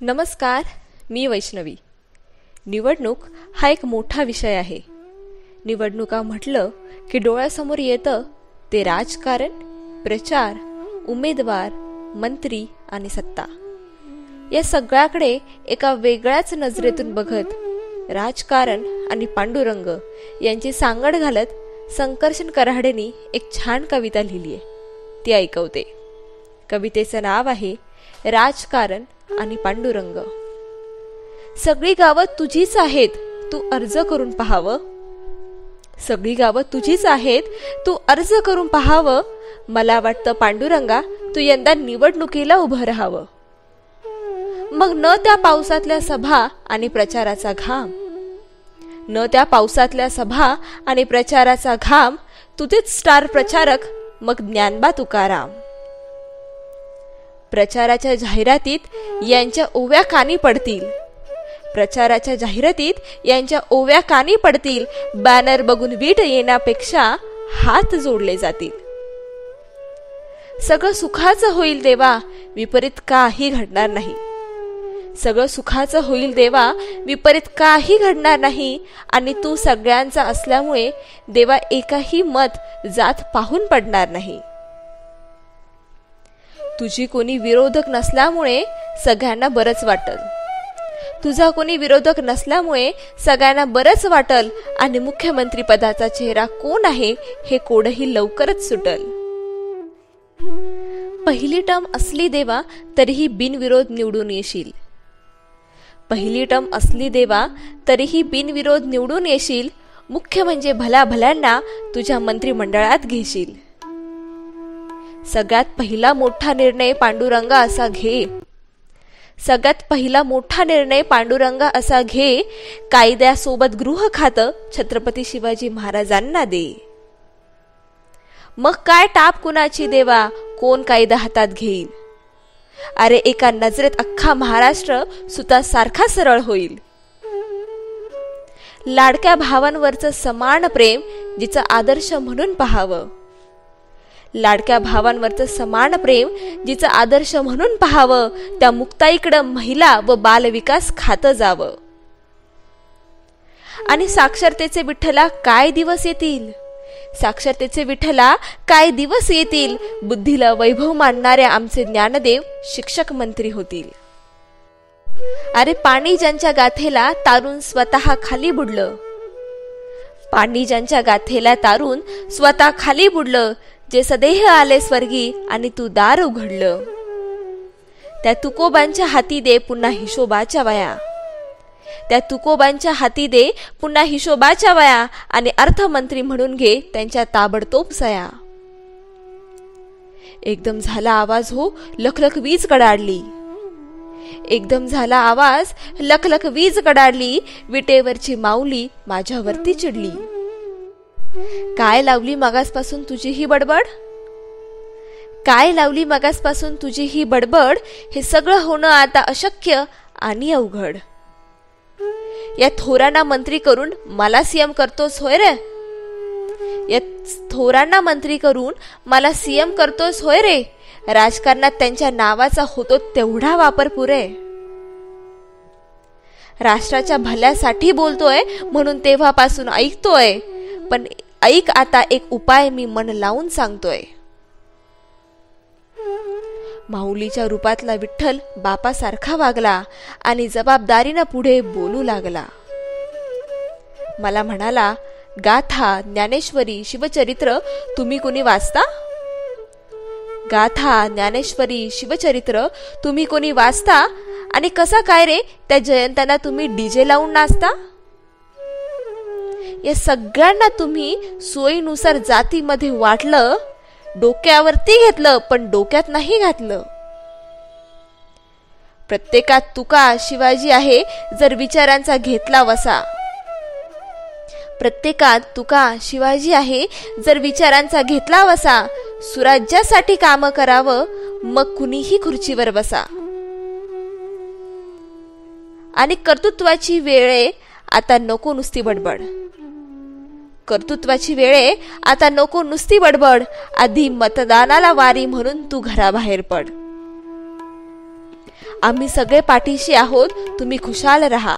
नमस्कार, मी वैष्णवी. निवडणूक हा एक मोठा विषय आहे. निवडणुका म्हटलं की डोळ्यासमोर येतं ते राजकारण, प्रचार, उमेदवार, मंत्री आणि सत्ता. या सगळ्याकडे एका वेगळ्याच नजरेतून बघत राजकारण आणि पांडुरंग यांची सांगड घालत संकर्षण कराडेंनी एक छान कविता लिहिली आहे. ती ऐकवते. कवितेचं नाव आहे राजकारण आणि पांडुरंग. सगळी गावं तुझीच आहेत, तू अर्ज करून पाहावं. सगळी गावं तुझीच आहेत, तू अर्ज करून पाहावं. मला वाटतं पांडुरंगा, तू यंदा निवडणुकीला उभं राहावं. मग न त्या पावसातल्या सभा आणि प्रचाराचा घाम, न त्या पावसातल्या सभा आणि प्रचाराचा घाम, तुझेच स्टार प्रचारक मग ज्ञानबा तुकाराम. प्रचाराच्या जाहिरातीत यांच्या ओव्या कानी पडतील, प्रचाराच्या जाहिरातीत यांच्या ओव्या कानी पडतील. बॅनर बघून वीट येण्यापेक्षा हात जोडले जातील. सगळं सुखाचं होईल देवा, विपरीत काही घडणार नाही. सगळं सुखाचं होईल देवा, विपरीत काही घडणार नाही. आणि तू सगळ्यांचा असल्यामुळे देवा एकही मत जात पाहून पडणार नाही. तुझी कोणी विरोधक नसल्यामुळे सगळ्यांना बरंच वाटल. तुझा कोणी विरोधक नसल्यामुळे सगळ्यांना बरंच वाटल. आणि मुख्यमंत्री पदाचा चेहरा कोण आहे हे कोडही लवकरच सुटल. पहिली टर्म असली देवा तरीही बिनविरोध निवडून येशील. पहिली टर्म असली देवा तरीही बिनविरोध निवडून येशील. मुख्य म्हणजे भल्या भल्यांना तुझ्या मंत्रिमंडळात घेशील. सगळ्यात पहिला मोठा निर्णय पांडुरंगा असा घे. सगळ्यात पहिला मोठा निर्णय पांडुरंगा असा घे. कायद्यासोबत गृह खातं छत्रपती शिवाजी महाराजांना दे. मग काय टाप कुणाची देवा, कोण कायदा हातात घेईल. अरे एका नजरेत अख्खा महाराष्ट्र सुतासारखा सरळ होईल. लाडक्या भावांवरचं समान प्रेम जिचं आदर्श म्हणून पाहावं. लाडक्या भावांवरचं समान प्रेम जिचं आदर्श म्हणून पाहावं. त्या मुक्ताईकडं महिला व बालविकास खातं जावं. आणि साक्षरतेचे विठ्ठला काय दिवस येतील, साक्षरतेचे विठ्ठला काय दिवस येतील. बुद्धीला वैभव मानणाऱ्या आमचे ज्ञानदेव शिक्षक मंत्री होतील. अरे पाणी ज्यांच्या गाथेला तारून स्वतः खाली बुडलं. पाणी ज्यांच्या गाथेला तारून स्वतः खाली बुडलं. जे सदेह आले स्वर्गी आणि तू दार उघडलं. त्या तुकोबांच्या हाती दे पुन्हा हिशोबाच्या वया. त्या तुकोबांच्या हाती दे पुन्हा हिशोबाच्या वया. आणि अर्थमंत्री म्हणून घे त्यांच्या ताबडतोब सया. एकदम झाला आवाज हो, लखलख वीज कडाडली. एकदम झाला आवाज, लखलख वीज कडाडली. विटेवरची माऊली माझ्यावरती चिडली. काय लावली मगासपासून तुझी ही बडबड, काय लावली मगासपासून तुझी ही बडबड. हे सगळं होणं आता अशक्य आणि अवघड. या थोरांना मंत्री करून मला सीएम करतोस होय रे. या थोरांना मंत्री करून मला सीएम करतोस होय रे. राजकारणात त्यांच्या नावाचा होतो तेवढा वापर पुरे. राष्ट्राच्या भल्यासाठी बोलतोय म्हणून तेव्हापासून ऐकतोय. पण ऐक आता एक उपाय मी मन लावून सांगतोय. माऊलीच्या रूपातला विठ्ठल बापासारखा वागला आणि जबाबदारीनं पुढे बोलू लागला. मला म्हणाला, गाथा, ज्ञानेश्वरी, शिवचरित्र तुम्ही कोणी वाचता. गाथा, ज्ञानेश्वरी, शिवचरित्र तुम्ही कोणी वाचता. आणि कसा काय रे त्या जयंतांना तुम्ही डीजे लावून नाचता. या सगळ्यांना तुम्ही सोयीनुसार जातीमध्ये वाटलं. डोक्यावरती घेतलं पण डोक्यात नाही घातलं. प्रत्येकात तुका शिवाजी आहे जर विचारांचा घेतला वसा. प्रत्येकात तुका शिवाजी आहे जर विचारांचा घेतला वसा. सुराज्यासाठी काम करावं मग कुणीही खुर्चीवर बसा. आणि कर्तृत्वाची वेळे आता नको नुसती बडबड. कर्तृत्वाची वेळे आता नको नुसती बडबड. आधी मतदानाला वारी म्हणून तू घराबाहेर पड. आम्ही सगळे पाठीशी आहोत, तुम्ही खुशाल रहा.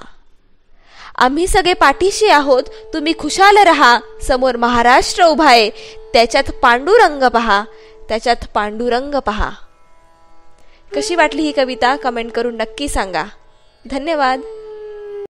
आम्ही सगळे पाठीशी आहोत, तुम्ही खुशाल रहा. समोर महाराष्ट्र उभा आहे, त्याच्यात पांडुरंग पहा, त्याच्यात पांडुरंग पहा. कशी वाटली ही कविता कमेंट करून नक्की सांगा. धन्यवाद.